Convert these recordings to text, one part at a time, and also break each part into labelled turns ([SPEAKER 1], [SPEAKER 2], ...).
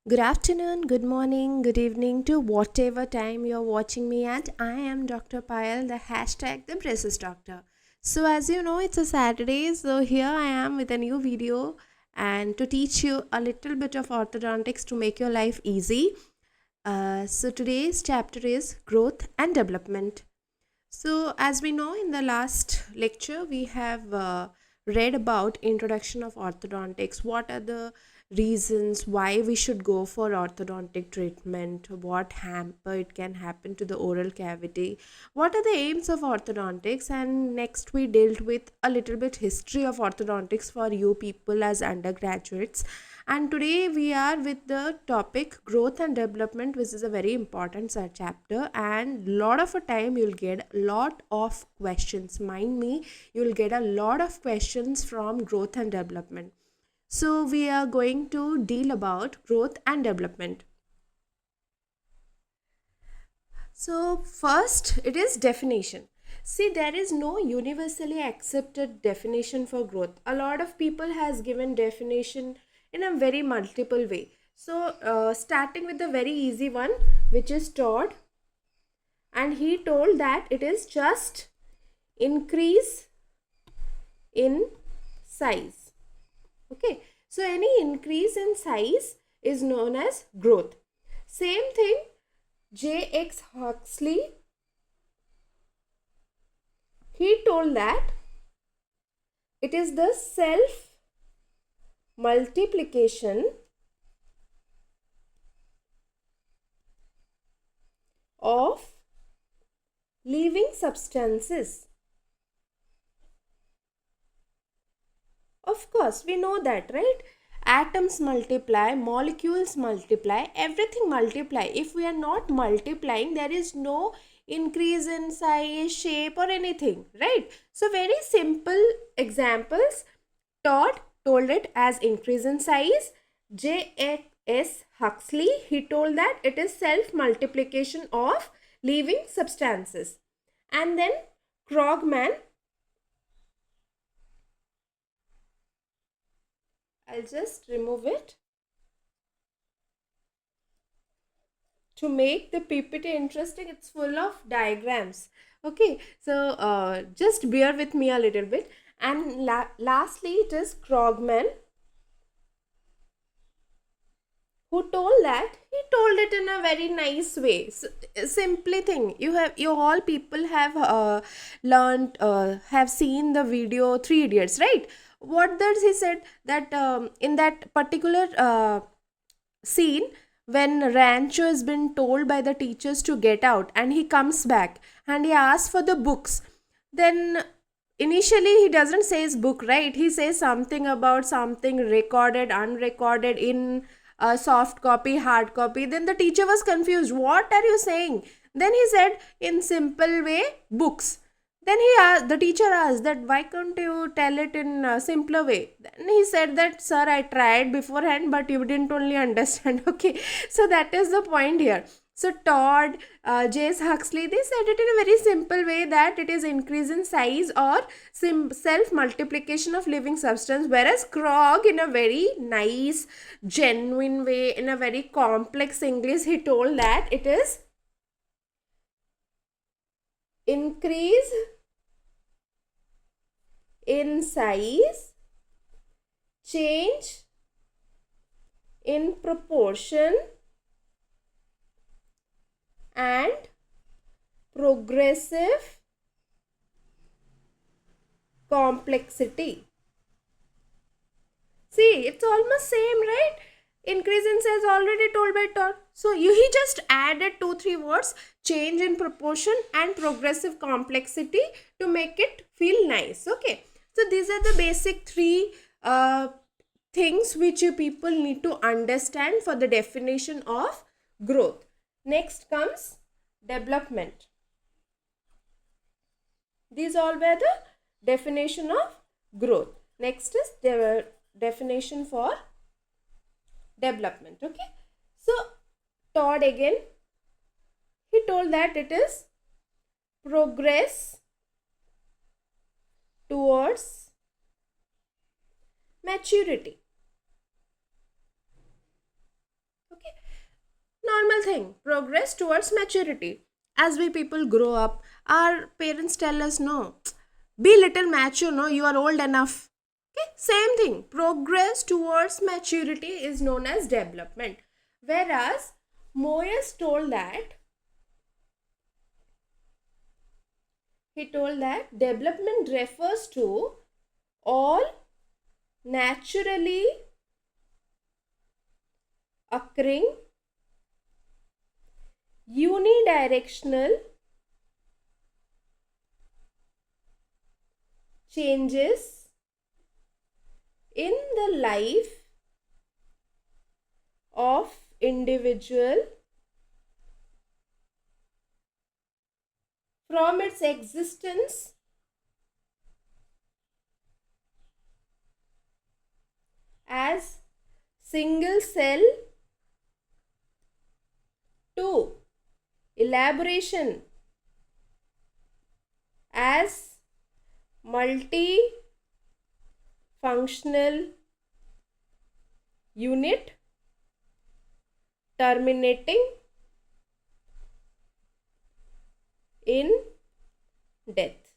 [SPEAKER 1] Good afternoon, good morning, good evening to whatever time you're watching me at. I am Dr. Payal, the hashtag the Braces Doctor. So, as you know, it's a Saturday, so here I am with a new video and to teach you a little bit of orthodontics to make your life easy. So, today's chapter is growth and development. So, as we know, in the last lecture, we have read about introduction of orthodontics. What are the reasons why we should go for orthodontic treatment? What hamper it can happen to the oral cavity? What are the aims of orthodontics? And next, we dealt with a little bit history of orthodontics for you people as undergraduates. And today we are with the topic growth and development, which is a very important chapter, and lot of a time you'll get a lot of questions. Mind me, you'll get a lot of questions from growth and development. So we are going to deal about growth and development. So first it is definition. See, there is no universally accepted definition for growth. A lot of people has given definition in a very multiple way. So starting with the very easy one, which is Todd, and he told that it is just increase in size. Okay, so any increase in size is known as growth. Same thing, J.X. Huxley, he told that it is the self multiplication of living substances. Of course, we know that, right? Atoms multiply, molecules multiply, everything multiply. If we are not multiplying, there is no increase in size, shape or anything, right? So very simple examples. Todd told it as increase in size. J.S. Huxley, he told that it is self-multiplication of living substances. And then Krogman, I'll just remove it to make the PPT interesting. It's full of diagrams. Okay, so just bear with me a little bit. And lastly, it is Krogman, who told that he told it in a very nice way. So, simply thing, you all people have learned, have seen the video Three Idiots, right? What does he said that in that particular scene, when Rancho has been told by the teachers to get out and he comes back and he asks for the books, then initially he doesn't say his book, right? He says something about something recorded, unrecorded, in a soft copy, hard copy. Then the teacher was confused, what are you saying? Then he said in simple way, books. Then the teacher asked that why can't you tell it in a simpler way? Then he said that, sir, I tried beforehand, but you didn't only understand. Okay, so that is the point here. So Todd, J.S. Huxley, they said it in a very simple way that it is increase in size or self-multiplication of living substance. Whereas Krog, in a very nice, genuine way, in a very complex English, he told that it is increase in size, change in proportion, and progressive complexity. See, it's almost same, right? Increase in size already told by Todd. So he just added 2-3 words, change in proportion and progressive complexity, to make it feel nice. Okay, so these are the basic three things which you people need to understand for the definition of growth. Next comes development. These all were the definition of growth. Next is the definition for development. Okay, so Todd again, he told that it is progress towards maturity. simple thing, progress towards maturity. As we people grow up, our parents tell us, no, be little mature, no, you are old enough. Okay, same thing. Progress towards maturity is known as development. Whereas Moyes told that, development refers to all naturally occurring unidirectional changes in the life of individual from its existence as single cell to elaboration as multi-functional unit terminating in death.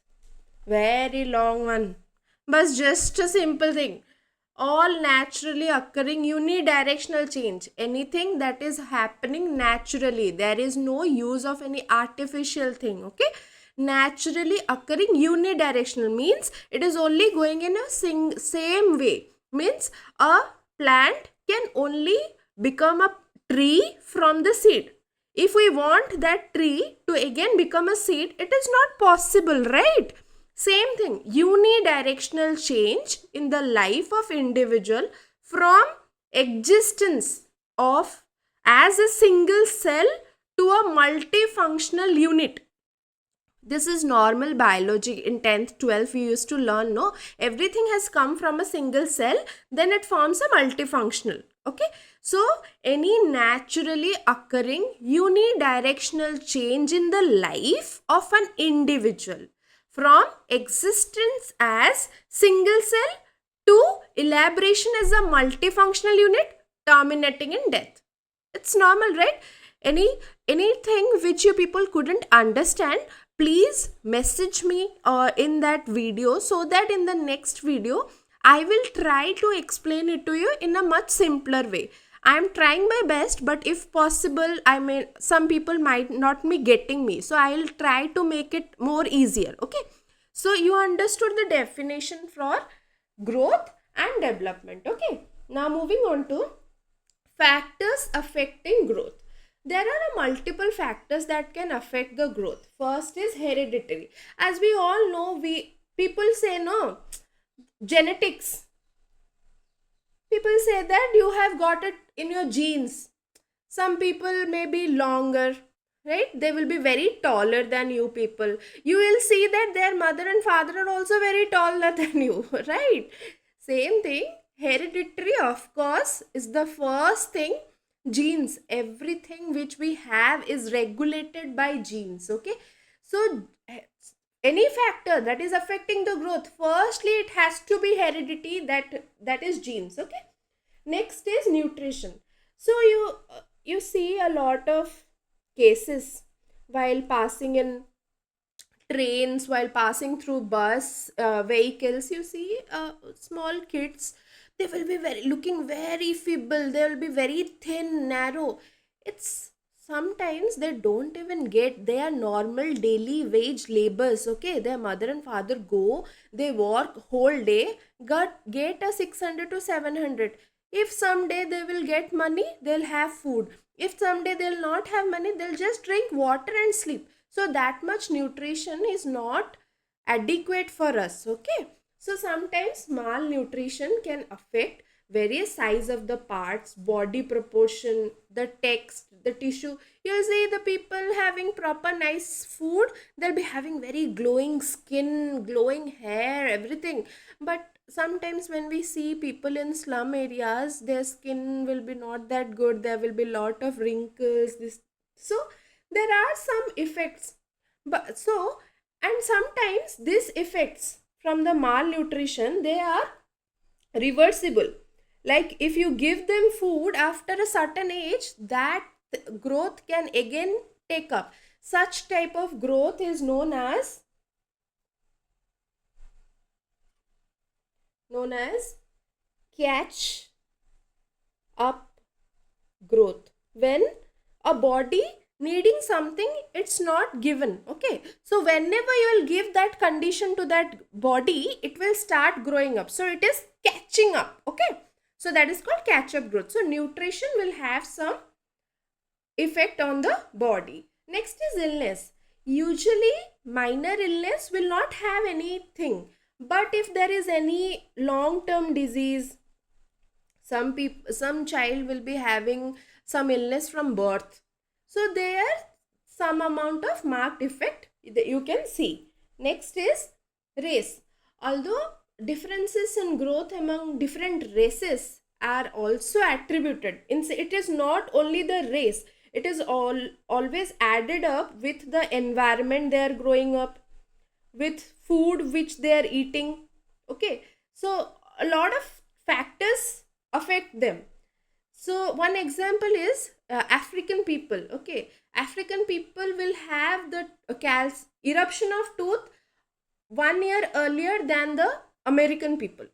[SPEAKER 1] Very long one, but just a simple thing. All naturally occurring unidirectional change, anything that is happening naturally, there is no use of any artificial thing. Okay, naturally occurring unidirectional means it is only going in a same way. Means a plant can only become a tree from the seed. If we want that tree to again become a seed, it is not possible, right? Same thing, unidirectional change in the life of individual from existence of as a single cell to a multifunctional unit. This is normal biology. In 10th, 12th, we used to learn, no? Everything has come from a single cell, then it forms a multifunctional. Okay, so any naturally occurring unidirectional change in the life of an individual from existence as single cell to elaboration as a multifunctional unit terminating in death. It's normal, right? Anything which you people couldn't understand, please message me in that video, so that in the next video I will try to explain it to you in a much simpler way. I am trying my best, but if possible, some people might not be getting me, so I will try to make it more easier. Okay, so you understood the definition for growth and development. Okay, now moving on to factors affecting growth. There are multiple factors that can affect the growth. First is hereditary. As we all know, people say, no, genetics. People say that you have got it in your genes. Some people may be longer, right? They will be very taller than you people. You will see that their mother and father are also very taller than you, right? Same thing, hereditary, of course, is the first thing. Genes, everything which we have is regulated by genes. Okay, so any factor that is affecting the growth, firstly it has to be heredity, that is genes. Okay, next is nutrition. So you see a lot of cases while passing in trains, while passing through bus vehicles, you see small kids, they will be looking very feeble, they will be very thin, narrow. It's sometimes they don't even get, they are normal daily wage laborers. Okay, their mother and father go, they work whole day, get a 600 to 700. If someday they will get money, they'll have food. If someday they'll not have money, they'll just drink water and sleep. So that much nutrition is not adequate for us. Okay, so sometimes malnutrition can affect various size of the parts, body proportion, the text, the tissue. You'll see the people having proper nice food, they'll be having very glowing skin, glowing hair, everything. But sometimes when we see people in slum areas, their skin will be not that good, there will be lot of wrinkles, so there are some effects. But so, and sometimes these effects from the malnutrition, they are reversible. Like if you give them food after a certain age, that growth can again take up. Such type of growth is known as catch up growth. When a body needing something, it's not given. Okay, so whenever you will give that condition to that body, it will start growing up, so it is catching up. Okay, so that is called catch up growth. So nutrition will have some effect on the body. Next is illness. Usually minor illness will not have anything, but if there is any long term disease, some child will be having some illness from birth, so there some amount of marked effect that you can see. Next is race. Although differences in growth among different races are also attributed, it is not only the race, it is always added up with the environment they are growing up, with food which they are eating. Okay, so a lot of factors affect them. So one example is African people. Okay, African people will have the eruption of tooth 1 year earlier than the American people.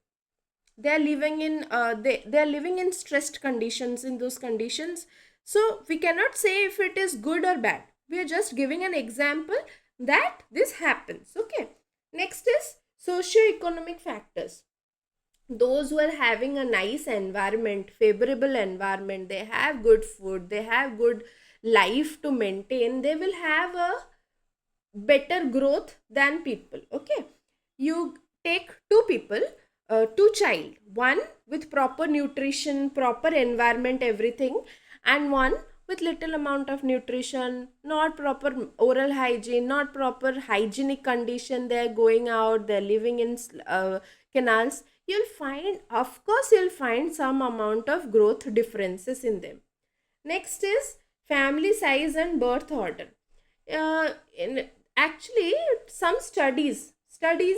[SPEAKER 1] They are living in they are living in stressed conditions, in those conditions. So we cannot say if it is good or bad. We are just giving an example that this happens. Okay, next is socioeconomic factors. Those who are having a nice environment, favorable environment, they have good food, they have good life to maintain, they will have a better growth than people. Okay, you take two people, two child, one with proper nutrition, proper environment, everything, and one with little amount of nutrition, not proper oral hygiene, not proper hygienic condition, they're going out, they're living in canals. You'll find, of course you'll find some amount of growth differences in them. Next is family size and birth order. Actually some studies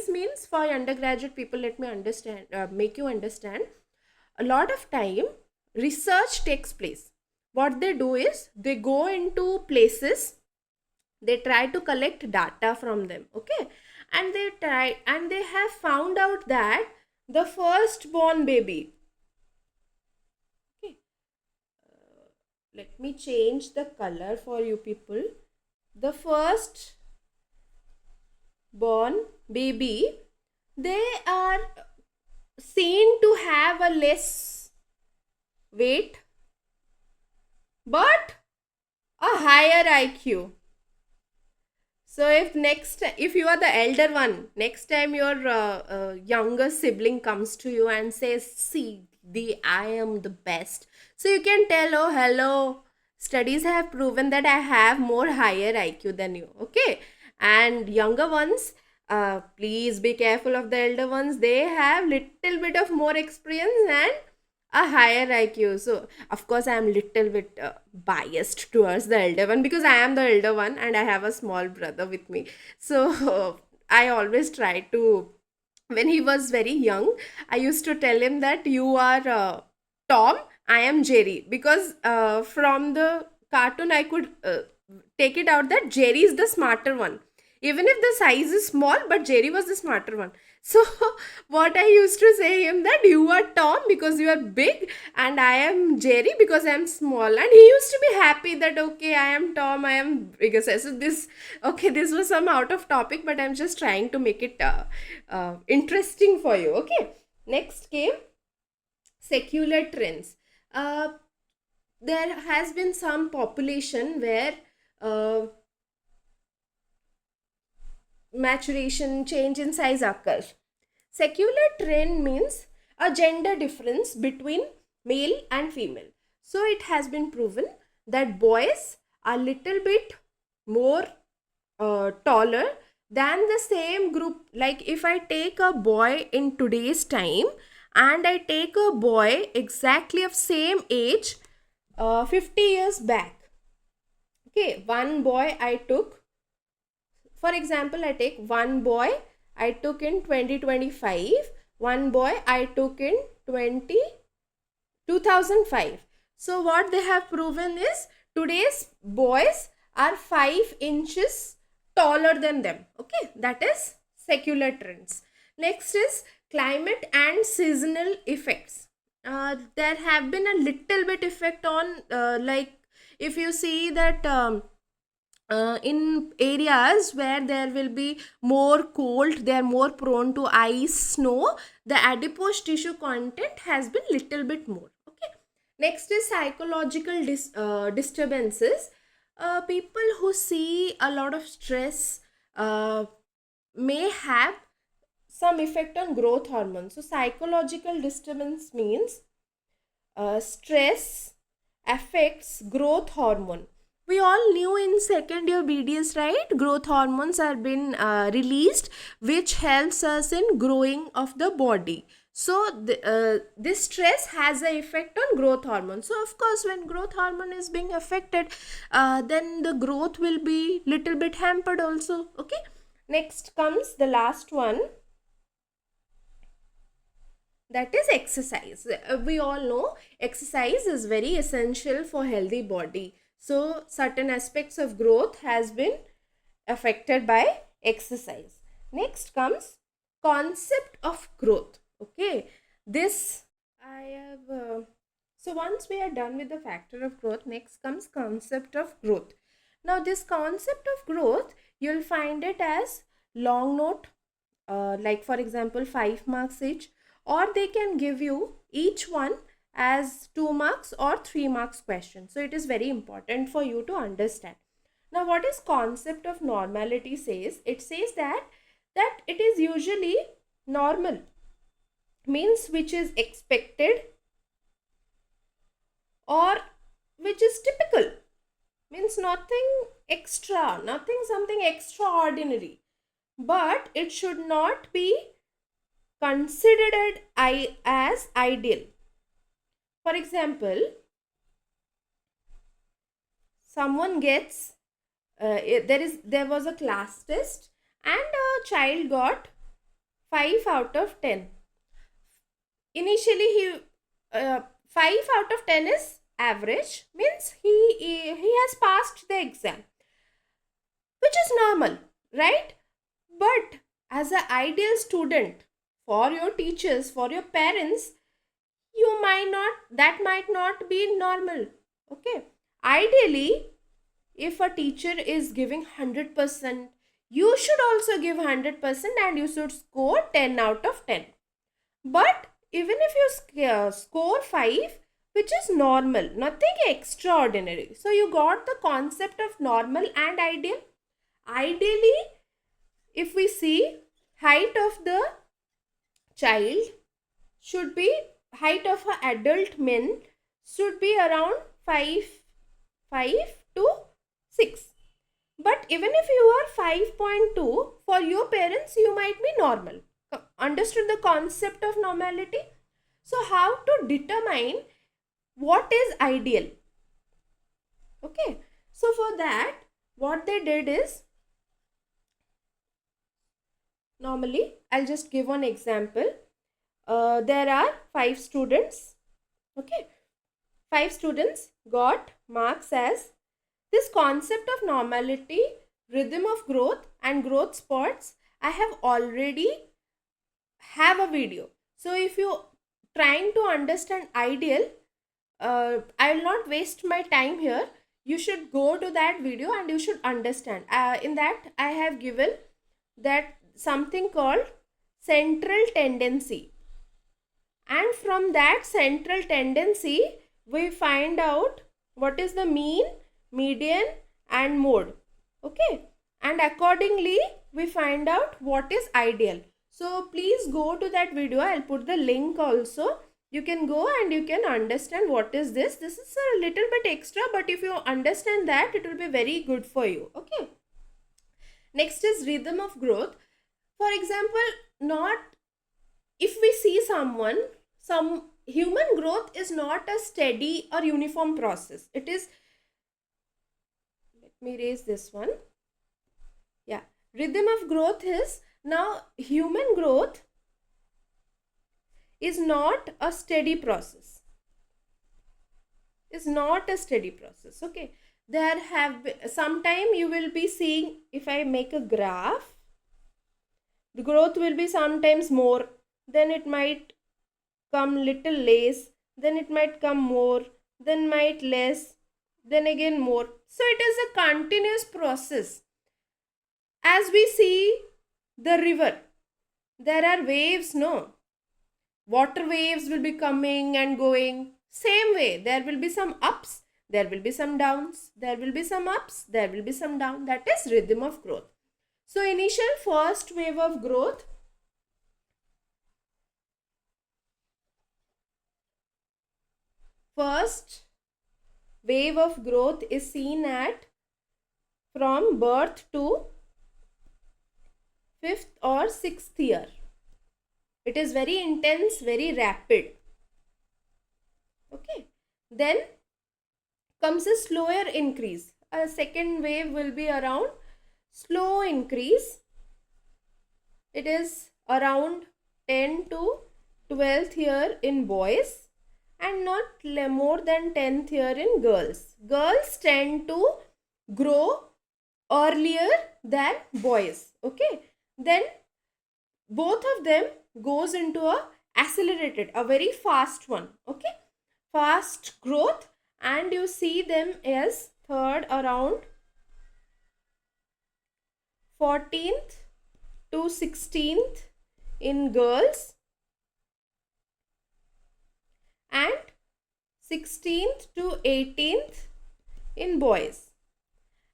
[SPEAKER 1] means, for undergraduate people, let me understand, make you understand, a lot of time research takes place. What they do is they go into places, they try to collect data from them. Okay, and they have found out that the firstborn baby, okay, let me change the color for you people. The first born baby, they are seen to have a less weight but a higher IQ. So if you are the elder one, next time your younger sibling comes to you and says, see, I am the best, so you can tell, oh hello, studies have proven that I have more higher IQ than you. Okay, and younger ones, please be careful of the elder ones, they have little bit of more experience and a higher IQ. So of course I am little bit biased towards the elder one, because I am the elder one and I have a small brother with me. So I always try to, when he was very young, I used to tell him that you are Tom, I am Jerry, because from the cartoon I could take it out that Jerry is the smarter one, even if the size is small, but Jerry was the smarter one. So what I used to say him that you are Tom because you are big and I am Jerry because I am small, and he used to be happy that okay, I am Tom, I am bigger size. So this was some out of topic, but I'm just trying to make it interesting for you. Okay, next came secular trends. There has been some population where maturation, change in size occurs. Secular trend means a gender difference between male and female. So it has been proven that boys are little bit more taller than the same group. Like if I take a boy in today's time and I take a boy exactly of same age 50 years back. Okay, one boy I took, for example, I take one boy I took in 2025, one boy I took in 2005. So what they have proven is today's boys are 5 inches taller than them. Okay, that is secular trends. Next is climate and seasonal effects. There have been a little bit effect on like if you see that in areas where there will be more cold, they are more prone to ice, snow, the adipose tissue content has been little bit more. Okay, next is psychological disturbances. People who see a lot of stress may have some effect on growth hormones. So psychological disturbance means stress affects growth hormone. We all knew in second year BDS, right? Growth hormones are been released, which helps us in growing of the body. So this stress has an effect on growth hormone. So of course, when growth hormone is being affected, then the growth will be little bit hampered also. Okay. Next comes the last one, that is exercise. We all know exercise is very essential for healthy body. So certain aspects of growth has been affected by exercise. Next comes concept of growth. Okay, this I have so once we are done with the factor of growth, next comes concept of growth. Now this concept of growth, you'll find it as long note, like for example 5 marks each, or they can give you each one as 2 marks or 3 marks question. So it is very important for you to understand. Now what is concept of normality says? It says that it is usually normal, means which is expected, or which is typical, means nothing extra, nothing something extraordinary, but it should not be considered as ideal. For example, someone gets there was a class test and a child got 5 out of 10. Initially he 5 out of 10 is average, means he has passed the exam, which is normal, right? But as an ideal student, for your teachers, for your parents, you might not, that might not be normal. Okay, ideally, if a teacher is giving 100%, you should also give 100% and you should score 10 out of 10. But even if you score 5, which is normal, nothing extraordinary, so you got the concept of normal and ideal. Ideally, if we see, height of the child should be, height of an adult men should be around 5 to 6. But even if you are 5.2, for your parents you might be normal. Understood the concept of normality? So how to determine what is ideal? Okay, so for that what they did is, normally I'll just give one example. There are 5 students. Okay, 5 students got marks as this concept of normality, rhythm of growth and growth spurts. I have already have a video. So if you trying to understand ideal, I will not waste my time here. You should go to that video and you should understand. In that I have given that something called central tendency, and from that central tendency we find out what is the mean, median and mode. Okay, and accordingly we find out what is ideal. So please go to that video. I'll put the link also. You can go and you can understand what is this. This is a little bit extra, but if you understand that, it will be very good for you. Okay, next is rhythm of growth. For example, not if we see someone, some human growth is not a steady or uniform process. It is, let me raise this one. Yeah, rhythm of growth is, now human growth is not a steady process. is not a steady process. Okay, there have been, sometime you will be seeing, if I make a graph, the growth will be sometimes more, then it might come little less, then it might come more, then might less, then again more. So it is a continuous process. As we see the river, there are waves, no? Water waves will be coming and going. Same way, there will be some ups, there will be some downs, there will be some ups, there will be some down. That is rhythm of growth. So initial first wave of growth, first wave of growth is seen at from birth to 5th or 6th year. It is very intense, very rapid. Okay, then comes a slower increase. A second wave will be around slow increase. It is around 10 to 12th year in boys and not more than 10th year in girls. Girls tend to grow earlier than boys. Okay, then both of them goes into a accelerated, a very fast one. Okay, fast growth, and you see them as third around 14th to 16th in girls and 16th to 18th in boys.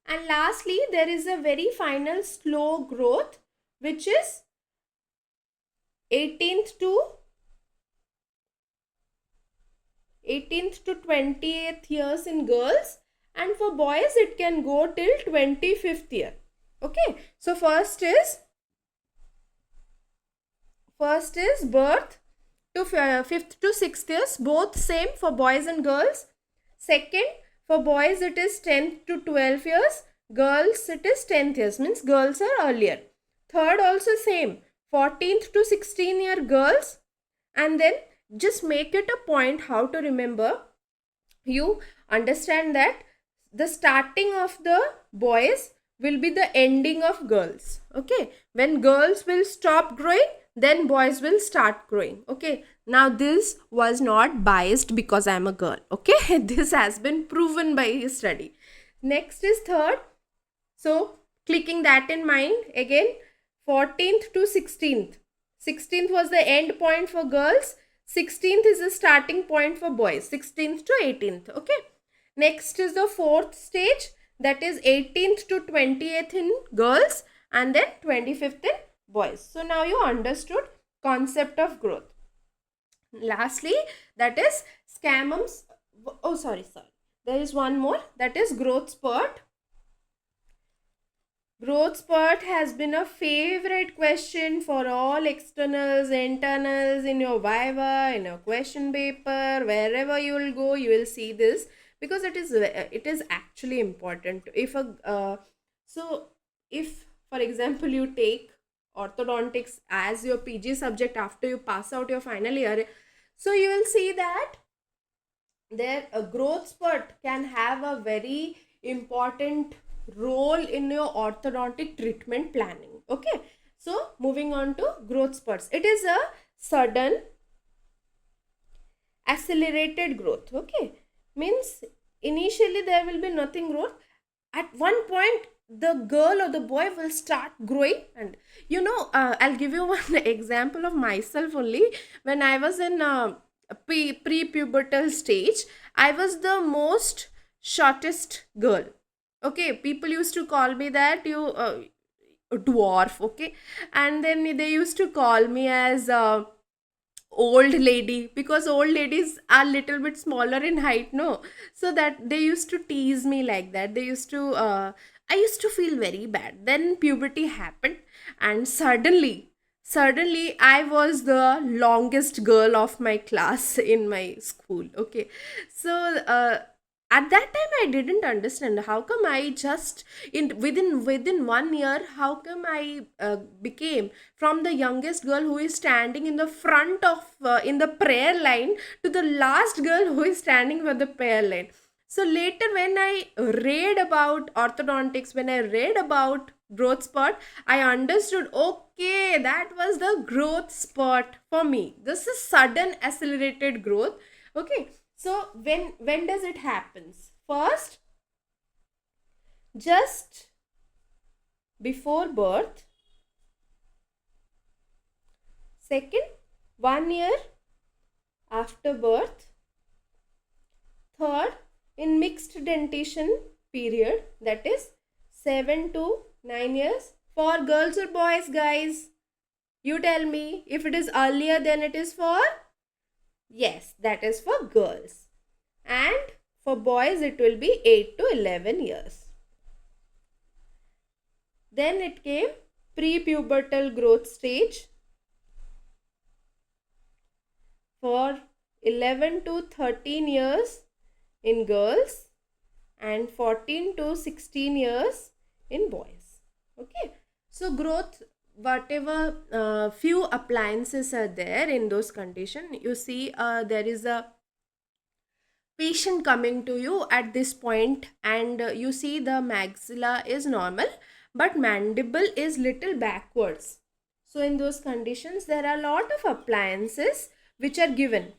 [SPEAKER 1] And lastly, there is a very final slow growth, which is 18th to 20th years in girls, and for boys it can go till 25th year. Okay, so first is birth to 5th to 6th years, both same for boys and girls. Second, for boys it is 10th to 12 years, girls it is 10th years, means girls are earlier. Third also same, 14th to 16 year girls, and then just make it a point how to remember. You understand that the starting of the boys will be the ending of girls. Okay, when girls will stop growing, then boys will start growing. Okay, now this was not biased because I am a girl. Okay, this has been proven by study. Next is third. So clicking that in mind, again 14th to 16th. 16th was the end point for girls. 16th is the starting point for boys. 16th to 18th. Okay. Next is the fourth stage. That is 18th to 20th in girls and then 25th in boys. So now you understood concept of growth. Lastly, that is SCAMMONS. Oh, sorry. There is one more. That is growth spurt. Growth spurt has been a favorite question for all externals, internals, in your viva, in your question paper, wherever you will go, you will see this, because it is actually important. If for example you take orthodontics as your PG subject after you pass out your final year, so you will see that there a growth spurt can have a very important role in your orthodontic treatment planning. Okay, so moving on to growth spurts. It is a sudden accelerated growth. Okay, means initially there will be nothing growth. At one point the girl or the boy will start growing, and I'll give you one example of myself only. When I was in pre-pubertal stage, I was the most shortest girl. Okay, people used to call me that you dwarf. Okay, and then they used to call me as old lady, because old ladies are little bit smaller in height, no? So that they used to tease me like that. They used to I used to feel very bad. Then puberty happened, and suddenly I was the longest girl of my class in my school. Okay, so At that time I didn't understand how come I just within 1 year, how come I became from the youngest girl who is standing in the front of in the prayer line to the last girl who is standing for the prayer line. So later when I read about orthodontics, when I read about growth spurt, I understood, okay, that was the growth spurt for me. This is sudden accelerated growth. Okay, so when does it happens? First, just before birth. Second, 1 year after birth. Third, in mixed dentition period, that is 7 to 9 years. For girls or boys, guys? You tell me. If it is earlier, then it is for? Yes, that is for girls. And for boys, it will be 8 to 11 years. Then it came prepubertal growth stage. For 11 to 13 years in girls and 14 to 16 years in boys. Okay, so growth, whatever few appliances are there in those conditions, you see there is a patient coming to you at this point, and you see the maxilla is normal but mandible is little backwards. So in those conditions there are a lot of appliances which are given.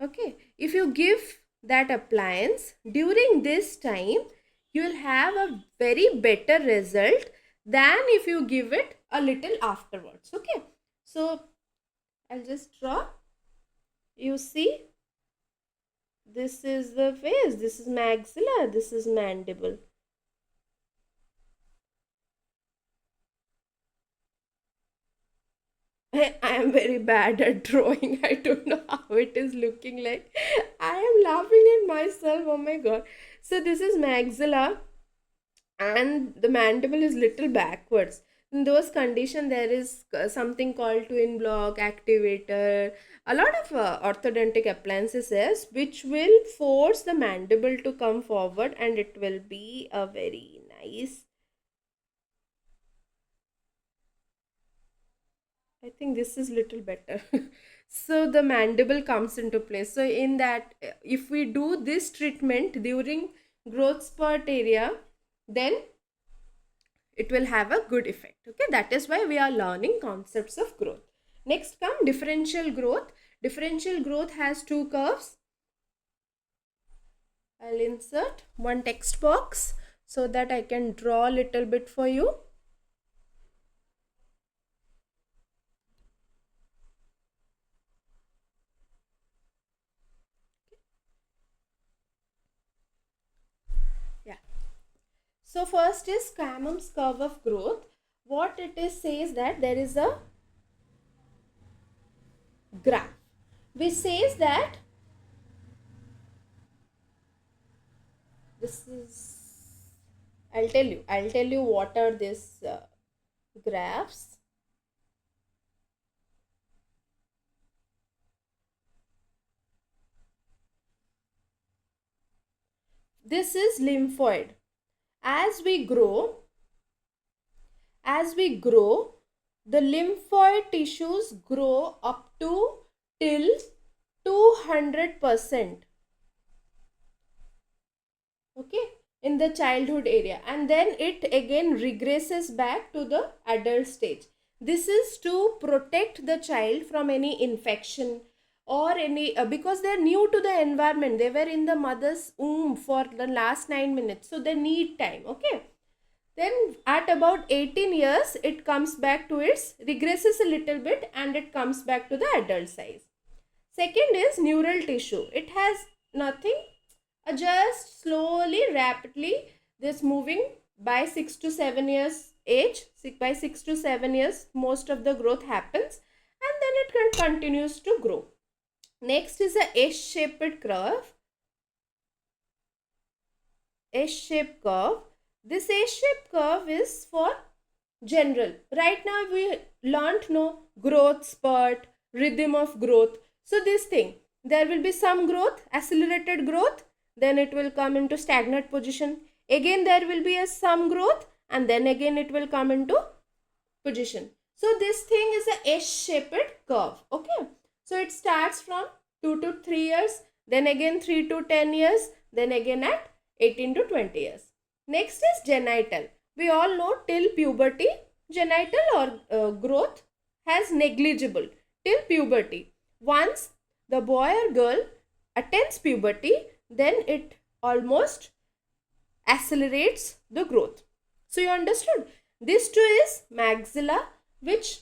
[SPEAKER 1] Okay, if you give that appliance during this time, you will have a very better result than if you give it a little afterwards. Okay, so I'll just draw. You see, this is the face, this is maxilla, this is mandible. I am very bad at drawing. I don't know how it is looking like. I am laughing at myself. Oh my god. So this is maxilla and the mandible is little backwards. In those conditions, there is something called twin block, activator, a lot of orthodontic appliances is, which will force the mandible to come forward, and it will be a very nice. I think this is little better. So the mandible comes into place. So in that, if we do this treatment during growth spurt area, then it will have a good effect. Okay, that is why we are learning concepts of growth. Next come differential growth. Differential growth has two curves. I'll insert one text box so that I can draw a little bit for you. So first is SCAMMONS curve of growth. What it is says that there is a graph which says that this is, I'll tell you what are these graphs. This is lymphoid. As we grow, the lymphoid tissues grow up to till 200%. Okay, in the childhood area, and then it again regresses back to the adult stage. This is to protect the child from any infection or any because they are new to the environment. They were in the mother's womb for the last 9 minutes, so they need time. Okay, then at about 18 years it comes back to its, regresses a little bit, and it comes back to the adult size. Second is neural tissue. It has nothing, just slowly, rapidly this moving by 6 to 7 years age. By 6 to 7 years most of the growth happens, and then it continues to grow. Next is a S-shaped curve. S-shaped curve. This S-shaped curve is for general. Right now we learnt growth spurt, rhythm of growth. So this thing, there will be some growth, accelerated growth, then it will come into stagnant position. Again there will be some growth, and then again it will come into position. So this thing is a S-shaped curve. Okay, so it starts from 2 to 3 years, then again 3 to 10 years, then again at 18 to 20 years. Next is genital. We all know till puberty genital or growth has negligible till puberty. Once the boy or girl attains puberty, then it almost accelerates the growth. So you understood? This too is maxilla, which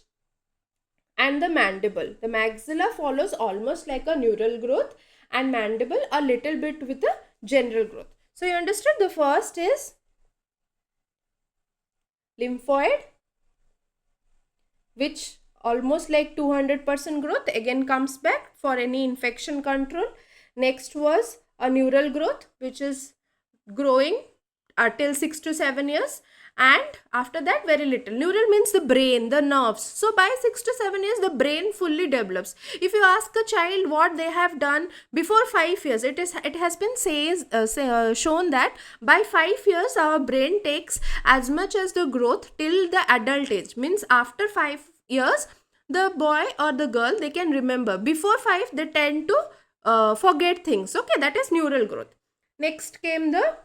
[SPEAKER 1] and the mandible. The maxilla follows almost like a neural growth, and mandible a little bit with a general growth. So you understood? The first is lymphoid, which almost like 200% growth, again comes back for any infection control. Next was a neural growth, which is growing till 6 to 7 years, and after that very little. Neural means the brain, the nerves. So by 6 to 7 years the brain fully develops. If you ask a child what they have done before 5 years, it has been shown that by 5 years our brain takes as much as the growth till the adult age. Means after 5 years the boy or the girl, they can remember. Before 5 they tend to forget things. Okay, that is neural growth. Next came the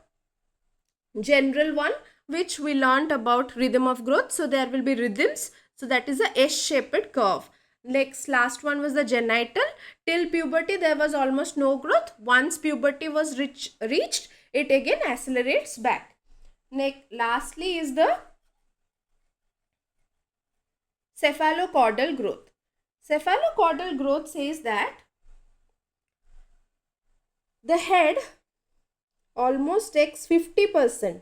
[SPEAKER 1] general one, which we learnt about rhythm of growth. So there will be rhythms. So that is a S-shaped curve. Next, last one was the genital. Till puberty there was almost no growth. Once puberty was reached, it again accelerates back. Next, lastly is the cephalocaudal growth. Cephalocaudal growth says that the head almost takes 50%.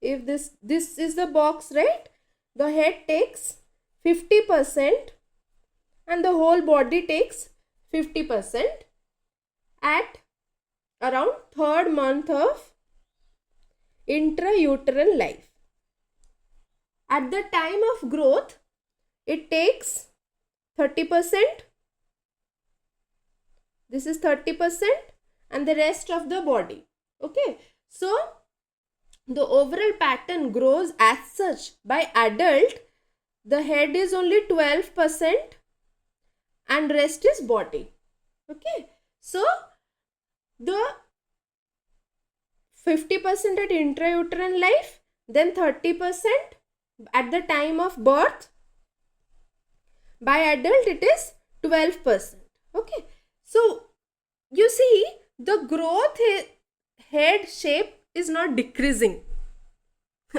[SPEAKER 1] If this is the box, right, the head takes 50% and the whole body takes 50% at around 3rd month of intrauterine life. At the time of growth it takes 30%, this is 30%, and the rest of the body. Okay, so the overall pattern grows as such. By adult the head is only 12% and rest is body. Okay, so the 50% at intrauterine life, then 30% at the time of birth. By adult it is 12%. Okay, so you see the growth head shape is not decreasing.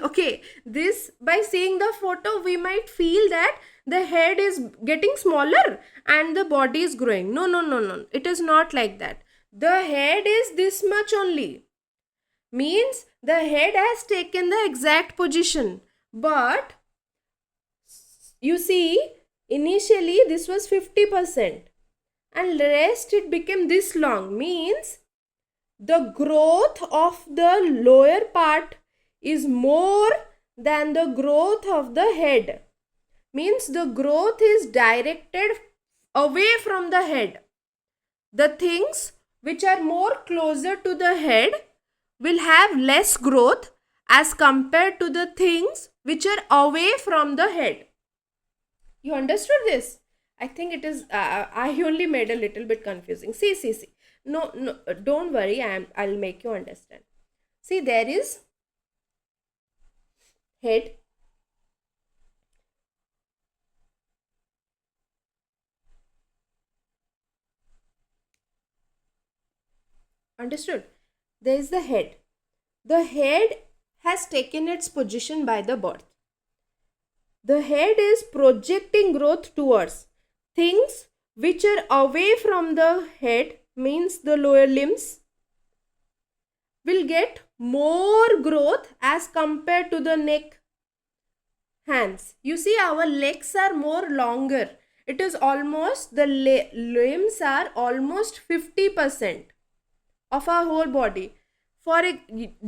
[SPEAKER 1] Okay, this, by seeing the photo we might feel that the head is getting smaller and the body is growing. No, it is not like that. The head is this much only. Means the head has taken the exact position, but you see initially this was 50% and rest it became this long. Means the growth of the lower part is more than the growth of the head. Means the growth is directed away from the head. The things which are more closer to the head will have less growth as compared to the things which are away from the head. You understood this? I think it is, I only made a little bit confusing. See. No, don't worry, I'll make you understand. See, there is head, understood? There is the head. The head has taken its position by the birth. The head is projecting growth towards things which are away from the head. Means the lower limbs will get more growth as compared to the neck, hands. You see our legs are more longer. It is almost, the limbs are almost 50% of our whole body.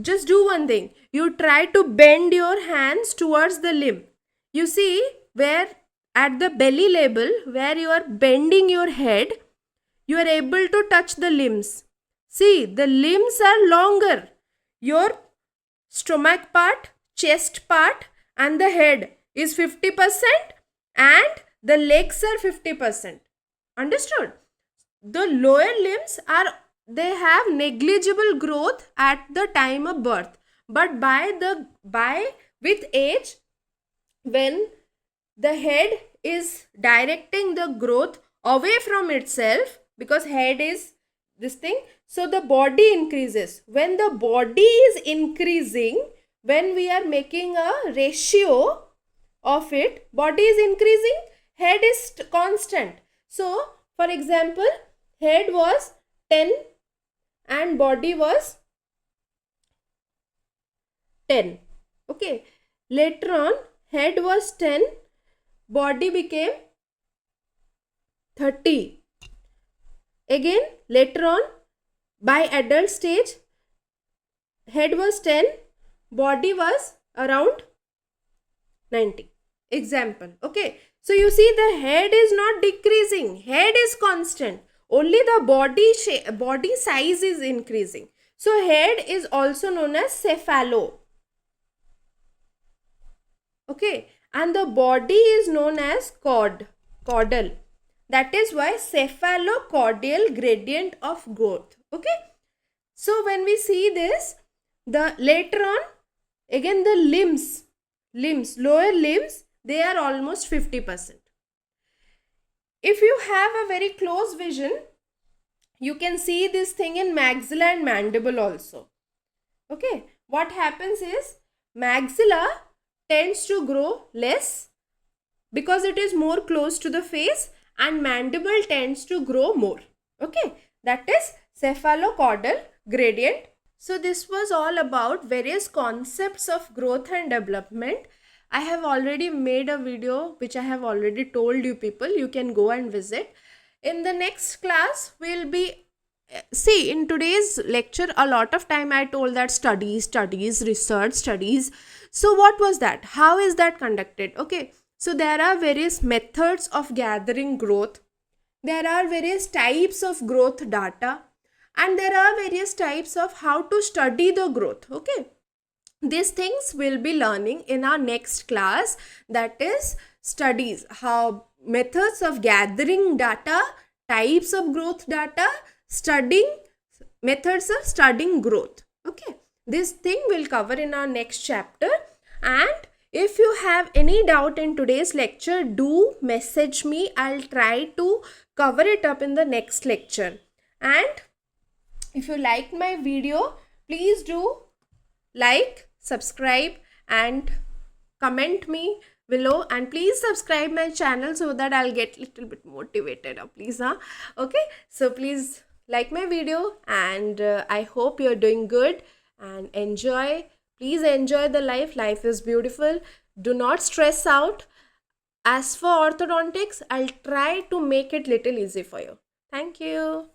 [SPEAKER 1] Just do one thing. You try to bend your hands towards the limb. You see where at the belly level where you are bending your head, you are able to touch the limbs. See, the limbs are longer. Your stomach part, chest part and the head is 50% and the legs are 50%. Understood? The lower limbs are, they have negligible growth at the time of birth, but with age, when the head is directing the growth away from itself, because head is this thing, so the body increases. When the body is increasing, when we are making a ratio of it, body is increasing, head is constant. So for example, head was 10 and body was 10. Okay, later on head was 10, body became 30. Again later on, by adult stage, head was 10, body was around 90. Example. Okay, so you see the head is not decreasing, head is constant, only the body size is increasing. So head is also known as cephalo. Okay, and the body is known as caudal. That is why cephalocaudal gradient of growth. Okay, so when we see this, the later on, again the limbs, lower limbs, they are almost 50%. If you have a very close vision, you can see this thing in maxilla and mandible also. Okay, what happens is maxilla tends to grow less because it is more close to the face, and mandible tends to grow more. Okay, that is cephalocaudal gradient. So this was all about various concepts of growth and development. I have already made a video which I have already told you people. You can go and visit. In the next class, we'll be, see, in today's lecture, a lot of time I told that studies, research, studies. So what was that? How is that conducted? Okay, so there are various methods of gathering growth. There are various types of growth data. And there are various types of how to study the growth. Okay, these things we'll be learning in our next class, that is studies, how methods of gathering data, types of growth data, studying, methods of studying growth. Okay, this thing we'll cover in our next chapter. And if you have any doubt in today's lecture, do message me. I'll try to cover it up in the next lecture. And if you liked my video, please do like, subscribe and comment me below, and please subscribe my channel so that I'll get little bit motivated. Please, okay, so please like my video, and I hope you're doing good and enjoy. Please enjoy the life. Life is beautiful. Do not stress out. As for orthodontics, I'll try to make it little easy for you. Thank you.